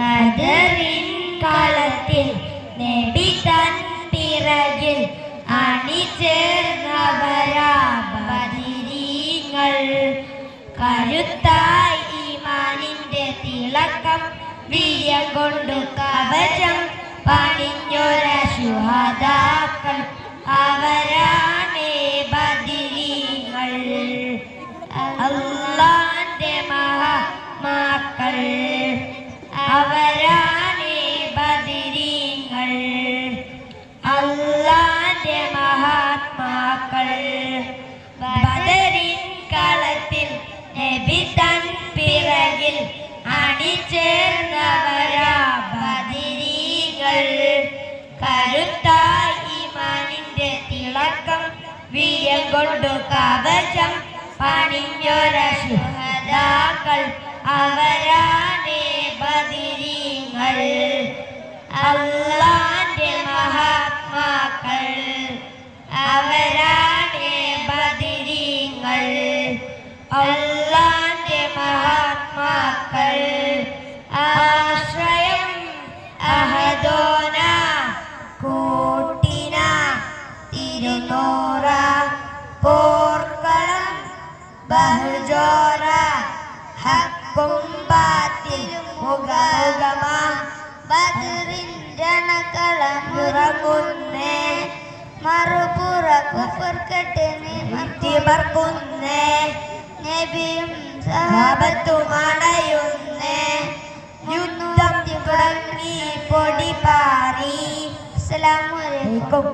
ബദറിൻ കളത്തിൽ നബി തൻ പിറകിൽ അണിചേർന്നവരാ ബദരീങ്ങൾ. കരുത്തായി ഈമാനിന്റെ തിളക്കം വീര്യം കൊണ്ടു കവചം പണിഞ്ഞൊര ശുഹദാക്കൾ അവരാണേ ബദരീങ്ങൾ. അല്ലാഹുവിന്റെ മഹാത്മാക്കൾ അവരാണേ ബദരീങ്ങൾ. അല്ലാഹുവിന്റെ മഹാത്മാക്കൾ. ബദറിൻ കളത്തിൽ നബി തൻ പിറകിൽ അണിചേർന്നവരാ ബദരീങ്ങൾ. കരുത്തായി ഈമാനിന്റെ തിളക്കം വീര്യം കൊണ്ടു കവചം പണിഞ്ഞൊര ശുഹദാക്കൾ അവരാണേ ബദരീങ്ങൾ. അല്ലാഹുവിന്റെ മഹാത്മാക്കൾ അവരാണേ ബദരീങ്ങൾ. അല്ലാഹുവിന്റെ മഹാത്മാക്കൾ. ആശ്രയം അഹദോന കൂട്ടിന തിരുനൂറ പോർക്കളം ബഹുജോറ ഹക്കും ബാത്തിലും മുഖാഗമ ബദറിൻ രണകളമുറങ്ങുന്നേ മറുപുറക്കുപുർക്കട്ട് നിവർത്തിമർക്കുന്നേ നബിയും സഹാബത്തുമണയുന്നേ യുദ്ധം തുടങ്ങി പൊടി പാറി. അസ്സലാമു അലൈക്കും.